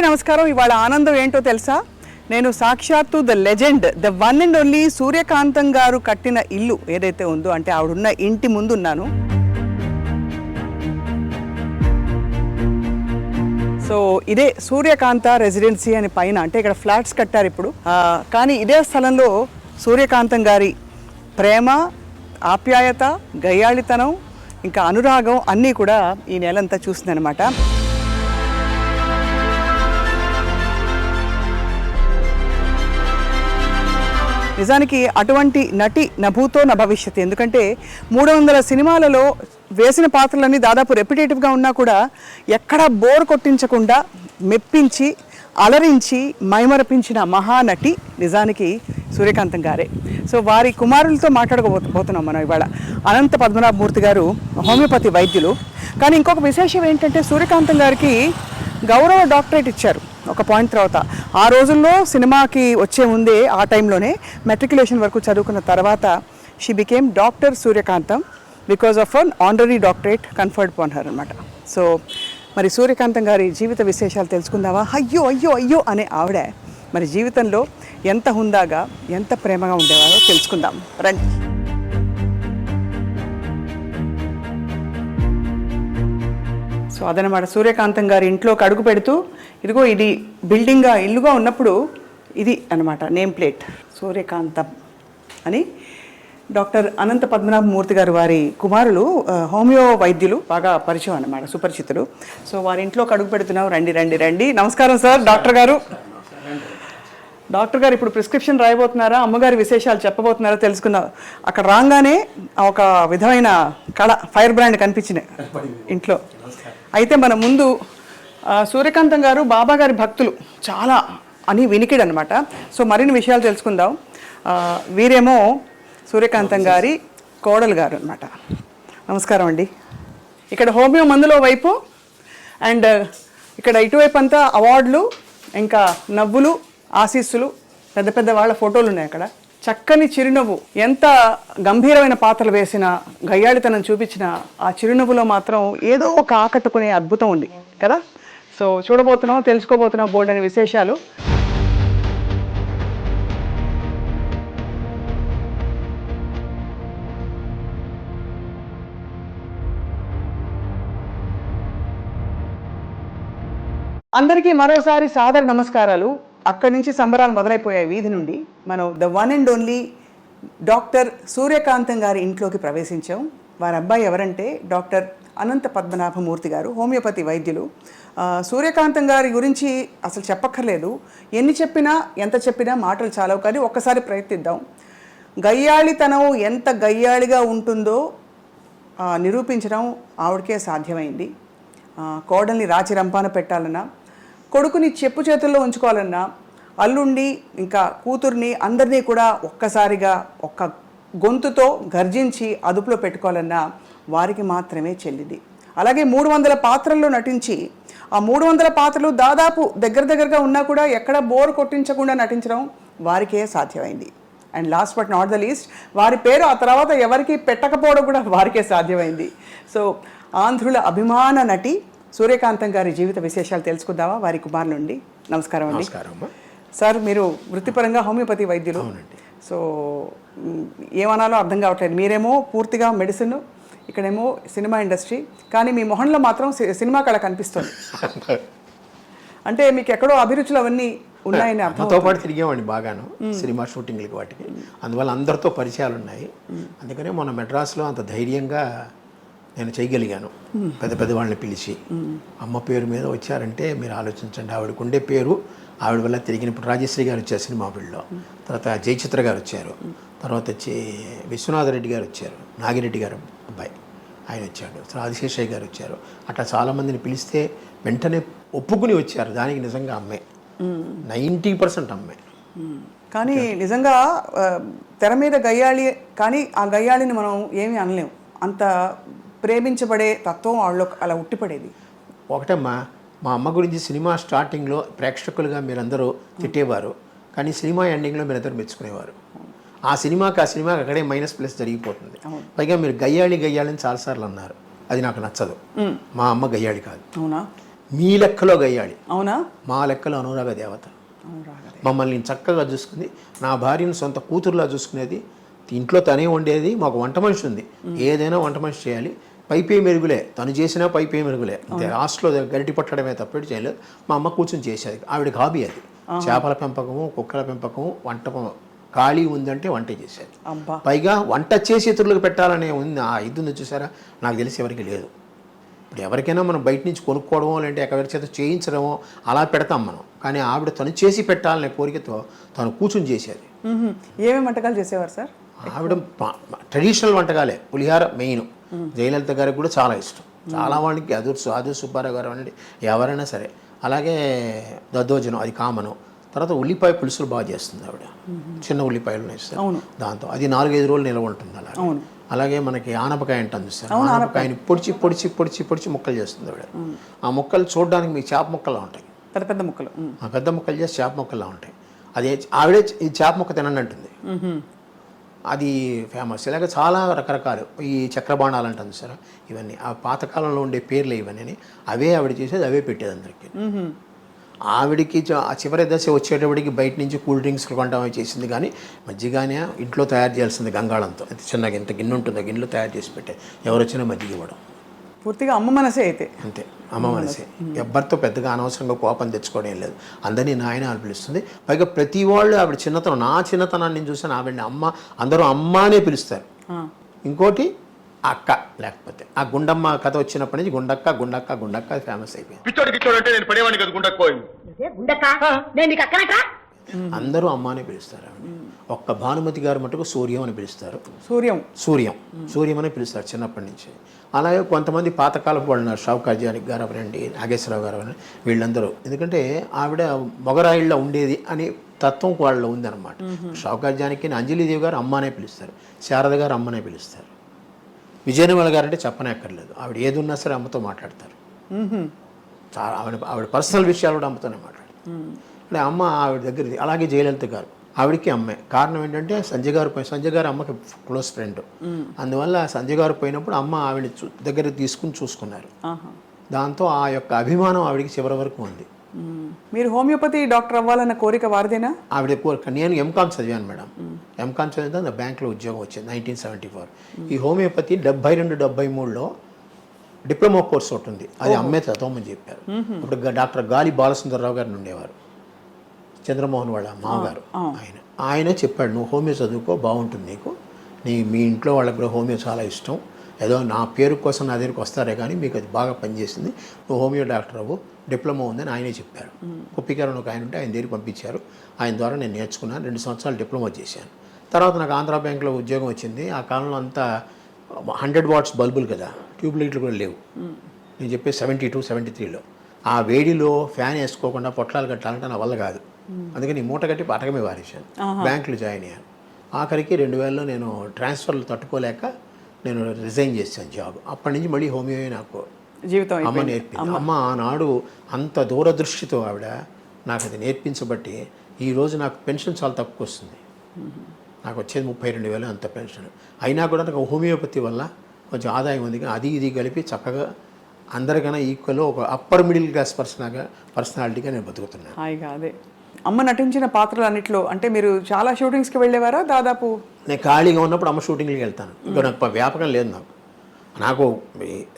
నమస్కారం. ఇవాళ ఆనందం ఏంటో తెలుసా? నేను సాక్షాత్తు the legend, the one and only Suryakantham garu కట్టిన ఇల్లు ఏదైతే ఉందో, అంటే ఆవిడున్న ఇంటి ముందు ఉన్నాను. సో ఇదే సూర్యకాంత రెసిడెన్సీ అని పైన, అంటే ఇక్కడ ఫ్లాట్స్ కట్టారు ఇప్పుడు. కానీ ఇదే స్థలంలో సూర్యకాంతం గారి ప్రేమ, ఆప్యాయత, గయ్యాళితనం, ఇంకా అనురాగం అన్నీ కూడా ఈ నెలంతా చూసిందనమాట. నిజానికి అటువంటి నటి నభూతో న భవిష్యత్. ఎందుకంటే 300 సినిమాలలో వేసిన పాత్రలన్నీ దాదాపు రెపిటేటివ్గా ఉన్నా కూడా ఎక్కడా బోర్ కొట్టించకుండా మెప్పించి, అలరించి, మైమరపించిన మహానటి నిజానికి సూర్యకాంతం గారే. సో వారి కుమారులతో మాట్లాడకపోతున్నాం మనం ఇవాళ. అనంత పద్మనాభమూర్తి గారు హోమియోపతి వైద్యులు. కానీ ఇంకొక విశేషం ఏంటంటే, సూర్యకాంతం గారికి గౌరవ డాక్టరేట్ ఇచ్చారు ఒక పాయింట్ తర్వాత. ఆ రోజుల్లో సినిమాకి వచ్చే ముందే, ఆ టైంలోనే మెట్రికులేషన్ వరకు చదువుకున్న తర్వాత she became doctor Suryakantham because of an honorary doctorate conferred upon her అనమాట. సో మరి సూర్యకాంతం గారి జీవిత విశేషాలు తెలుసుకుందావా? అయ్యో అయ్యో అయ్యో అనే ఆవిడ మరి జీవితంలో ఎంత హుందాగా, ఎంత ప్రేమగా ఉండేవారో తెలుసుకుందాం రండి. సో అదనమాట, సూర్యకాంతం గారి ఇంట్లోకి అడుగు పెడుతూ, ఇదిగో ఇది బిల్డింగ్గా ఇల్లుగా ఉన్నప్పుడు ఇది అనమాట నేమ్ ప్లేట్, సూర్యకాంతం అని. డాక్టర్ అనంత పద్మనాభమూర్తి గారు వారి కుమారులు హోమియో వైద్యులు, బాగా పరిచయం అన్నమాట, సుపరిచితులు. సో వారి ఇంట్లోకి అడుగు పెడుతున్నాం. రండి రండి రండి. నమస్కారం సార్. డాక్టర్ గారు, డాక్టర్ గారు ఇప్పుడు ప్రిస్క్రిప్షన్ రాయబోతున్నారా, అమ్మగారి విశేషాలు చెప్పబోతున్నారా తెలుసుకుందాం. అక్కడ రాగానే ఒక విధమైన కళ, ఫైర్ బ్రాండ్ కనిపించింది ఇంట్లో. అయితే మన ముందు సూర్యకాంతం గారు బాబా గారి భక్తులు చాలా అని వినికిడు అనమాట. సో మరిన్ని విషయాలు తెలుసుకుందాం. వీరేమో సూర్యకాంతం గారి కోడలు గారు అనమాట. నమస్కారం అండి. ఇక్కడ హోమియో మందులో వైపు అండ్ ఇక్కడ ఇటువైపు అంతా అవార్డులు, ఇంకా నవ్వులు, ఆశీస్సులు, పెద్ద పెద్ద వాళ్ళ ఫోటోలు ఉన్నాయి అక్కడ. చక్కని చిరునవ్వు, ఎంత గంభీరమైన పాత్రలు వేసిన, గయ్యాళితనం చూపించిన ఆ చిరునవ్వులో మాత్రం ఏదో ఒక ఆకట్టుకునే అద్భుతం ఉంది కదా. సో చూడబోతున్నాం, తెలుసుకోబోతున్నాం బోల్డ్ అనే విశేషాలు. అందరికీ మరోసారి సాదర నమస్కారాలు. అక్కడి నుంచి సంబరాలు మొదలైపోయాయి వీధి నుండి. మనం the one and only doctor Suryakantham గారి ఇంట్లోకి ప్రవేశించాం. వారి అబ్బాయి ఎవరంటే డాక్టర్ అనంత పద్మనాభమూర్తి గారు, హోమియోపతి వైద్యులు. సూర్యకాంతం గారి గురించి అసలు చెప్పక్కర్లేదు. ఎన్ని చెప్పినా, ఎంత చెప్పినా మాటలు చాలవు. కానీ ఒక్కసారి ప్రయత్నిద్దాం. గయ్యాళితనం ఎంత గయ్యాళిగా ఉంటుందో నిరూపించడం ఆవిడకే సాధ్యమైంది. కోడల్ని రాచి రంపాన పెట్టాలన్నా, కొడుకుని చెప్పు చేతుల్లో ఉంచుకోవాలన్నా, అల్లుండి ఇంకా కూతుర్ని అందరినీ కూడా ఒక్కసారిగా ఒక్క గొంతుతో గర్జించి అదుపులో పెట్టుకోవాలన్నా వారికి మాత్రమే చెల్లింది. అలాగే 300 పాత్రల్లో నటించి, ఆ 300 పాత్రలు దాదాపు దగ్గరగా ఉన్నా కూడా ఎక్కడ బోర్ కొట్టించకుండా నటించడం వారికే సాధ్యమైంది. And last but not the least, వారి పేరు ఆ తర్వాత ఎవరికి పెట్టకపోవడం కూడా వారికే సాధ్యమైంది. సో ఆంధ్రుల అభిమాన నటి సూర్యకాంతం గారి జీవిత విశేషాలు తెలుసుకుందామా వారి కుమార్ నుండి. నమస్కారం అండి. సార్, మీరు వృత్తిపరంగా హోమియోపతి వైద్యులు. సో ఏమనాలో అర్థం కావట్లేదు. మీరేమో పూర్తిగా మెడిసిన్, ఇక్కడేమో సినిమా ఇండస్ట్రీ. కానీ మీ మొహంలో మాత్రం సినిమా కళ కనిపిస్తుంది. అంటే మీకు ఎక్కడో అభిరుచులు అవన్నీ ఉన్నాయని అర్థంతో పాటు తిరిగామండి బాగాను సినిమా షూటింగ్లకి, వాటికి. అందువల్ల అందరితో పరిచయాలు ఉన్నాయి. అందుకనే మన మెడ్రాస్లో అంత ధైర్యంగా నేను చేయగలిగాను. పెద్ద పెద్ద వాళ్ళని పిలిచి అమ్మ పేరు మీద వచ్చారంటే మీరు ఆలోచించండి. ఆవిడకు ఉండే పేరు, ఆవిడ వల్ల తిరిగిన. ఇప్పుడు రాజశ్రీ గారు వచ్చారు సినిమా ఫీల్డ్లో, తర్వాత జయచిత్ర గారు వచ్చారు, తర్వాత వచ్చి విశ్వనాథ రెడ్డి గారు వచ్చారు, నాగిరెడ్డి గారు అబ్బాయి ఆయన వచ్చాడు, ఆదిశేషయ్య గారు వచ్చారు. అట్లా చాలామందిని పిలిస్తే వెంటనే ఒప్పుకుని వచ్చారు. దానికి నిజంగా అమ్మాయి 90% అమ్మాయి. కానీ నిజంగా తెర మీద గయ్యాళి, కానీ ఆ గయ్యాళిని మనం ఏమీ అనలేము. అంత ప్రేమించబడే తత్వం వాళ్ళు అలా ఉట్టిపడేది. ఒకటమ్మా, మా అమ్మ గురించి సినిమా స్టార్టింగ్లో ప్రేక్షకులుగా మీరందరూ తిట్టేవారు, కానీ సినిమా ఎండింగ్లో మీరందరూ మెచ్చుకునేవారు. ఆ సినిమాకి అక్కడే -+ జరిగిపోతుంది. పైగా మీరు గయ్యాళి అని చాలాసార్లు అన్నారు. అది నాకు నచ్చదు. మా అమ్మ గయ్యాళి కాదు. అవునా? మీ లెక్కలో గయ్యాళి, అవునా? మా లెక్కలో అనురాగ దేవత. అనురాగ మమ్మల్ని చక్కగా చూసుకుంది. నా భార్యను సొంత కూతురులా చూసుకునేది. ఇంట్లో తనే వండేది. మాకు వంట మనిషి ఉంది, ఏదైనా వంట మనిషి చేయాలి. పైపే మెరుగులే, తను చేసినా పైపే మెరుగులే. లాస్ట్లో గరిటి పట్టడమే తప్పేటి చేయలేదు. మా అమ్మ కూర్చొని చేసేది. ఆవిడకి హాబీ అది. చేపల పెంపకము, కుక్కల పెంపకము, వంట ఖాళీ ఉందంటే వంట చేసేది. పైగా వంట చేసి ఇతరులకు పెట్టాలనే ఉంది. ఆ ఇది ఉంది చూసారా, నాకు తెలిసి ఎవరికి లేదు. ఇప్పుడు ఎవరికైనా మనం బయట నుంచి కొనుక్కోవడమో లేదంటే ఎవరి చేత చేయించడమో అలా పెడతాం మనం. కానీ ఆవిడ తను చేసి పెట్టాలనే కోరికతో తను కూర్చుని చేసేది. ఏమేమి వంటకాలు చేసేవారు సార్? ఆవిడ ట్రెడిషనల్ వంటకాలే. పులిహార మెయిన్. జయలలిత గారికి కూడా చాలా ఇష్టం. చాలా వాళ్ళకి ఆదూర్ సుబ్బారావు గారు అనండి, ఎవరైనా సరే. అలాగే దద్దోజనం, అది కామను. తర్వాత ఉల్లిపాయ పులుసులు బాగా చేస్తుంది ఆవిడ. చిన్న ఉల్లిపాయలు వేస్తారు దాంతో, అది 4-5 రోజులు నిల్వ ఉంటుంది. అలాగే మనకి ఆనపకాయ అంటాను సార్, ఆనపకాయని పొడిచి పొడిచి పొడిచి పొడిచి ముక్కలు చేస్తుంది ఆవిడ. ఆ ముక్కలు చూడడానికి మీకు చేప ముక్కలా ఉంటాయి, పెద్ద పెద్ద ముక్కలు. పెద్ద ముక్కలు చేసి చేప ముక్కల్లా ఉంటాయి. అదే ఆవిడే ఈ చేప ముక్క తినండి అంటుంది. అది ఫేమస్. ఇలాగ చాలా రకరకాలు ఈ చక్రబాణాలు అంటుంది సార్, ఇవన్నీ ఆ పాతకాలంలో ఉండే పేర్లు ఇవన్నీ. అవే ఆవిడ చేసేది, అవే పెట్టేది అందరికీ. ఆవిడికి ఆ చివరి దశ వచ్చేటప్పటికి బయట నుంచి కూల్ డ్రింక్స్ కొంటామని చేసింది. కానీ మజ్జిగానే ఇంట్లో తయారు చేయాల్సింది గంగాళంతో. చిన్నగా ఇంత గిన్నె ఉంటుంది, గిన్నెలో తయారు చేసి పెట్టే ఎవరు వచ్చినా మజ్జిగ ఇవ్వడం. పూర్తిగా అమ్మ మనసే అయితే. అంతే, అమ్మ మనసే. ఎవ్వరితో పెద్దగా అనవసరంగా కోపం తెచ్చుకోవడం ఏం లేదు. అందరినీ నాయన అని పిలుస్తుంది. పైగా ప్రతి వాళ్ళు ఆవిడ చిన్నతనం, నా చిన్నతనాన్ని నేను చూసాను. ఆవిడని అమ్మ, అందరూ అమ్మ అనే పిలుస్తారు. ఇంకోటి అక్క, లేకపోతే ఆ గుండమ్మ కథ వచ్చినప్పటి నుంచి గుండక్క గుండక్క గుండక్క ఫేమస్ అయిపోయింది. అందరూ అమ్మ అని పిలుస్తారు ఆవిడ. ఒక్క భానుమతి గారు మటుకు సూర్యం అని పిలుస్తారు. సూర్యం అని పిలుస్తారు చిన్నప్పటి నుంచి. అలాగే కొంతమంది పాతకాలపు వాళ్ళు ఉన్నారు, షావుకార్ జానకి గారు అవరండి, నాగేశ్వరరావు గారు అవరండి, వీళ్ళందరూ. ఎందుకంటే ఆవిడ మొగరాయిళ్ళ ఉండేది అని తత్వం వాళ్ళలో ఉందన్నమాట. షావుకార్ జానకి అంజలిదేవి గారు అమ్మ అనే పిలుస్తారు, శారద గారు అమ్మనే పిలుస్తారు. విజయనిర్మల గారు అంటే చెప్పనక్కర్లేదు, ఆవిడ ఏది ఉన్నా సరే అమ్మతో మాట్లాడతారు. చాలా ఆవిడ పర్సనల్ విషయాలు కూడా అమ్మతోనే మాట్లాడతారు. అంటే అమ్మ ఆవిడ దగ్గర. అలాగే జయలలిత గారు, ఆవిడకి అమ్మే. కారణం ఏంటంటే సంజయ్ గారు అమ్మకి క్లోజ్ ఫ్రెండ్. అందువల్ల సంజయ్ గారు పోయినప్పుడు అమ్మ ఆవిడ దగ్గర తీసుకుని చూసుకున్నారు. దాంతో ఆ యొక్క అభిమానం ఆవిడకి చివరి వరకు ఉంది. మీరు హోమియోపతి డాక్టర్ అవ్వాలన్న కోరిక వారిదేనా? ఆవిడ కోరిక. నేను ఎంకామ్ చదివాను మేడం. ఎంకామ్ చదివితే బ్యాంక్లో ఉద్యోగం వచ్చింది 1974. ఈ హోమియోపతి 72-73లో డిప్లొమా కోర్స్ ఒకటి ఉంది, అది అమ్మే చదవమని చెప్పారు. ఇప్పుడు డాక్టర్ గాలి బాలసుందరరావు గారిని ఉండేవారు, చంద్రమోహన్ వాళ్ళ మామగారు. ఆయన చెప్పాడు, నువ్వు హోమియో చదువుకో, బాగుంటుంది నీకు. మీ ఇంట్లో వాళ్ళకి కూడా హోమియో చాలా ఇష్టం. ఏదో నా పేరు కోసం నా దగ్గరికి వస్తారే కానీ మీకు అది బాగా పనిచేసింది, నువ్వు హోమియో డాక్టర్ అవ్వు, డిప్లొమా ఉందని ఆయనే చెప్పారు. కుప్పికారని ఒక ఆయన ఉంటే ఆయన దగ్గరికి పంపించారు. ఆయన ద్వారా నేను నేర్చుకున్నాను. 2 సంవత్సరాలు డిప్లొమా చేశాను. తర్వాత నాకు ఆంధ్రా బ్యాంక్లో ఉద్యోగం వచ్చింది. ఆ కాలంలో అంతా 100 వాట్స్ బల్బులు కదా, ట్యూబ్ లైట్లు కూడా లేవు. నేను చెప్పే 72, 73లో ఆ వేడిలో ఫ్యాన్ వేసుకోకుండా పొట్లాలు కట్టాలంటే నా వల్ల కాదు. అందుకని మూట కట్టి పటకమే వారేశాను. బ్యాంకులో జాయిన్ అయ్యాను. ఆఖరికి 2000లో నేను ట్రాన్స్ఫర్లు తట్టుకోలేక నేను రిజైన్ చేశాను జాబ్. అప్పటి నుంచి మళ్ళీ హోమియో నాకు జీవితం అమ్మ నేర్పింది. అమ్మ ఆనాడు అంత దూరదృష్టితో ఆవిడ నాకు అది నేర్పించబట్టి ఈరోజు నాకు పెన్షన్ చాలా తక్కువ వస్తుంది. నాకు వచ్చేది 32,000 అంత పెన్షన్. అయినా కూడా నాకు హోమియోపతి వల్ల కొంచెం ఆదాయం ఉంది. అది ఇది కలిపి చక్కగా అందరికన్నా ఈక్వల్ ఒక అప్పర్ మిడిల్ క్లాస్ పర్సనాలిటీగా నేను బతుకుతున్నాను. హాయిగా. అదే అమ్మ నటించిన పాత్రలు అన్నిట్లో అంటే మీరు చాలా షూటింగ్స్కి వెళ్ళేవారా? దాదాపు నేను ఖాళీగా ఉన్నప్పుడు అమ్మ షూటింగ్కి వెళ్తాను. ఇంకా నాకు వ్యాపకం లేదు. నాకు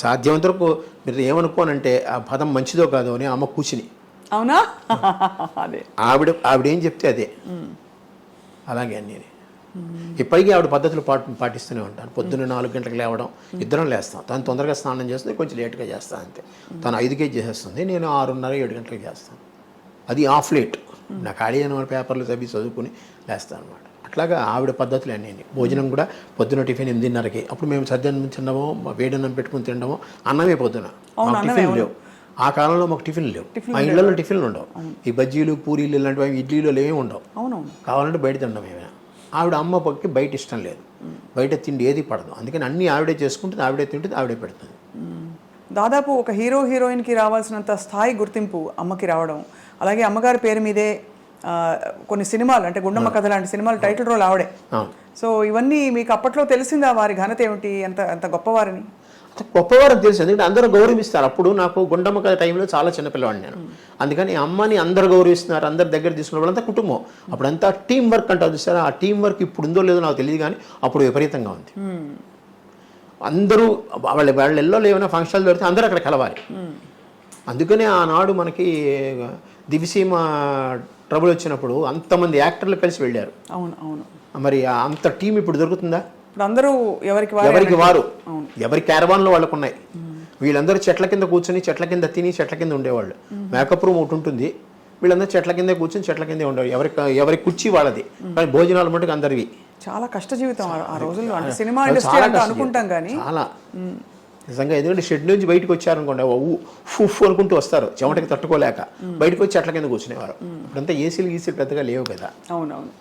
సాధ్యమంత వరకు మీరు ఏమనుకోనంటే ఆ పదం మంచిదో కాదో అని అమ్మ కూర్చుని. అవునా? అదే ఆవిడేం చెప్తే అదే, అలాగే అన్నీ. ఇప్పటికీ ఆవిడ పద్ధతులు పాటిస్తూనే ఉంటాను. పొద్దున్న 4 గంటలకు లేవడం, ఇద్దరం లేస్తాం. తను తొందరగా స్నానం చేస్తుంది, కొంచెం లేట్గా చేస్తాను అంతే. తను 5కే చేసేస్తుంది, నేను 6:30-7 గంటలకు చేస్తాను. అది ఆఫ్ లేట్. నా ఖాళీ అయిన పేపర్లు చదువుకుని లేస్తాను అనమాట. అట్లాగా ఆవిడ పద్ధతులు అన్నీ. భోజనం కూడా పొద్దున టిఫిన్ 8:30కి. అప్పుడు మేము సద్యాన్నం తినడమో, వేడన్నం పెట్టుకుని తినడమో, అన్నమే పొద్దున. టిఫిన్ లేవు ఆ కాలంలో, మాకు టిఫిన్ లేవు. మా ఇళ్లలో టిఫిన్లు ఉండవు. ఈ బజ్జీలు, పూరీలు ఇలాంటివి ఇడ్లీలు ఏమీ ఉండవు. కావాలంటే బయట తినడం ఏమైనా. ఆవిడ అమ్మ పక్కకి బయట ఇష్టం లేదు, బయట తిండి ఏది పడదు. అందుకని అన్నీ ఆవిడే చేసుకుంటుంది, ఆవిడే తింటుంది, ఆవిడే పెడుతుంది. దాదాపు ఒక హీరోయిన్కి రావాల్సినంత స్థాయి గుర్తింపు అమ్మకి రావడం, అలాగే అమ్మగారి పేరు మీదే కొన్ని సినిమాలు అంటే గుండమ్మ కథ లాంటి సినిమాలు టైటిల్ రోల్ ఆవిడే. సో ఇవన్నీ మీకు అప్పట్లో తెలిసిందా వారి ఘనత ఏమిటి, ఎంత గొప్పవారిని? గొప్పవారని తెలుసు, ఎందుకంటే అందరూ గౌరవిస్తారు. అప్పుడు నాకు గుండమ్మ టైంలో చాలా చిన్నపిల్లవాడిని నేను, అందుకని అమ్మని అందరు గౌరవిస్తున్నారు, అందరి దగ్గర తీసుకున్న వాళ్ళంతా కుటుంబం. అప్పుడంతా టీం వర్క్ అంటారు చూసారా, ఆ టీం వర్క్ ఇప్పుడు ఉందో లేదో నాకు తెలియదు, కానీ అప్పుడు విపరీతంగా ఉంది. అందరూ వాళ్ళ ఏమైనా ఫంక్షన్లు దొరికితే అందరూ అక్కడ కలవాలి. అందుకనే ఆనాడు మనకి దివిసీమ ట్రబుల్ వచ్చినప్పుడు అంతమంది యాక్టర్లు కలిసి వెళ్ళారు. అవును అవును. మరి అంత టీం ఇప్పుడు దొరుకుతుందా? ఇప్పుడు అందరూ ఎవరికి వారు ఎవరి క్యారవాన్లో వాళ్ళకు ఉన్నాయి. వీళ్ళందరూ చెట్ల కింద కూర్చొని చెట్ల కింద తిని చెట్ల కింద ఉండేవాళ్ళు. మేకప్ రూమ్ ఒకటి ఉంటుంది, వీళ్ళందరూ చెట్ల కింద కూర్చొని చెట్ల కిందే ఉండేవాళ్ళు. ఎవరి కుర్చీ వాళ్ళది, కానీ భోజనాలు మటుకు అందరివి. చాలా కష్ట జీవితం ఆ రోజుల్లో. అంటే సినిమా ఇండస్ట్రీ అంటే అనుకుంటాం కానీ చాలా నిజంగా, ఎందుకంటే షెడ్ నుంచి బయటకు వచ్చారనుకోండి, ఫుఫ్ అనుకుంటూ వస్తారు, చెమటకి తట్టుకోలేక బయటకు వచ్చి చెట్ల కింద కూర్చునేవారు. ఇప్పుడంతా ఏసీలు పెద్దగా లేవు కదా. అవునవును.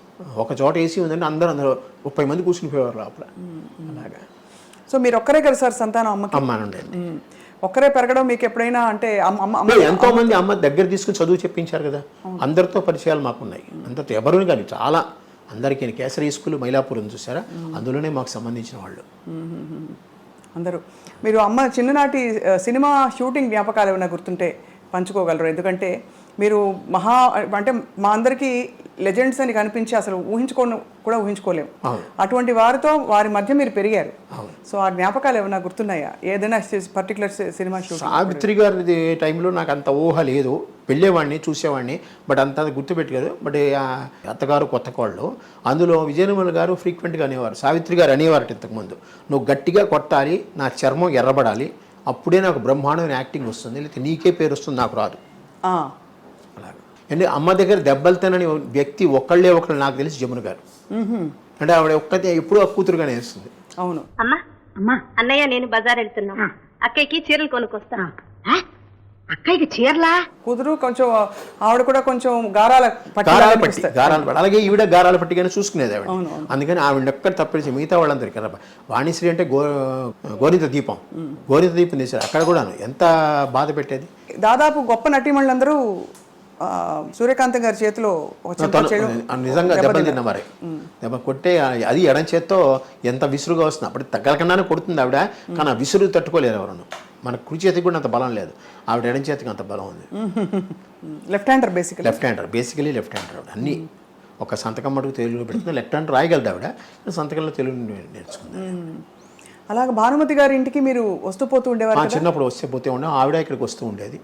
ఒక చోట ఏసీ ఉందంటే అందరూ 30 మంది కూర్చునిపోయేవారు లోపల. అలాగా. సో మీరు ఒక్కరే కదా సార్ సంతానం అమ్మకి? అమ్మానుండేది. ఒక్కరే పెరగడం మీకు ఎప్పుడైనా అంటే ఎంతో మంది అమ్మ దగ్గర తీసుకుని చదువు చెప్పించారు కదా, అందరితో పరిచయాలు మాకున్నాయి. అందరితో ఎవరు కానీ చాలా అందరికీ. కేసరి స్కూల్ మైలాపూర్ ఉంది చూసారా, అందులోనే మాకు సంబంధించిన వాళ్ళు అందరూ. మీరు అమ్మ చిన్ననాటి సినిమా షూటింగ్ జ్ఞాపకాలు ఏమైనా గుర్తుంటే పంచుకోగలరు? ఎందుకంటే మీరు అంటే మా అందరికీ లెజెండ్స్ అని కనిపించి అసలు ఊహించుకోలేము. అటువంటి వారి మధ్య మీరు పెరిగారు. సో ఆ జ్ఞాపకాలు ఏమైనా గుర్తున్నాయా? ఏదైనా పర్టికులర్ సినిమా షూట్? సావిత్రి గారి టైంలో నాకు అంత ఊహ లేదు, వెళ్ళేవాడిని చూసేవాడిని, బట్ అంత గుర్తుపెట్టలేదు. బట్ అత్తగారు కొత్త కోళ్ళు, అందులో విజయనిర్మల గారు ఫ్రీక్వెంట్గా అనేవారు, సావిత్రి గారు అనేవారు ఇంతకుముందు, నువ్వు గట్టిగా కొట్టాలి, నా చర్మం ఎర్రబడాలి, అప్పుడే నాకు బ్రహ్మాండమైన యాక్టింగ్ వస్తుంది, లేకపోతే నీకే పేరు వస్తుంది, నాకు రాదు. అలాగే. అంటే అమ్మ దగ్గర దెబ్బలు తినని వ్యక్తి ఒకళ్ళు నాకు తెలిసి జమున గారు. అంటే ఆవిడ ఒక్కతే ఎప్పుడూ ఆ కూతురుగానే వేస్తుంది. అవును. అమ్మా అన్నయ్య నేను బజార్ వెళ్తున్నా, అక్కయ్యకి చీరలు కొనుక్కొస్తా. అక్కయ్యకి చీరలా? కూతురు కొంచెం ఆవిడ కూడా కొంచెం గారాల పట్టి. అలాగే ఈవిడ గారాల పట్టిగానే చూసుకునేది ఆవిడ. అందుకని ఆవిడ ఒక్కటి తప్పించి మిగతా వాళ్ళందరికీ కదా. వాణిశ్రీ అంటే గోరింత దీపం తీశారు, అక్కడ కూడా ఎంత బాధ పెట్టేది. దాదాపు గొప్ప నటీమణులందరూ సూర్యకాంతం గారి చేతిలో నిజంగా దెబ్బలు తిన్న మరి. దెబ్బ కొట్టే అది ఎడం చేత్తో ఎంత విసురుగా వస్తుంది, అప్పుడు తగ్గలకుండానే కొడుతుంది ఆవిడ, కానీ ఆ విసురు తట్టుకోలేరు ఎవరు. మన కుడి చేతికి కూడా అంత బలం లేదు, ఆవిడ ఎడం చేతికి అంత బలం ఉంది. Left hander basically left hander ఆవిడ. అన్ని ఒక సంతకం మటుకు తెలుగులో పెడుతుంది, లెఫ్ట్ హ్యాండ్ రాయగలదు ఆవిడ, సంతకంలో తెలుగు నేర్చుకుంది. అలాగే భానుమతి గారి ఇంటికి మీరు వస్తూ పోతూ ఉండేవారు? చిన్నప్పుడు వస్తే పోతే ఉండే, ఆవిడ ఇక్కడికి వస్తూ ఉండేది.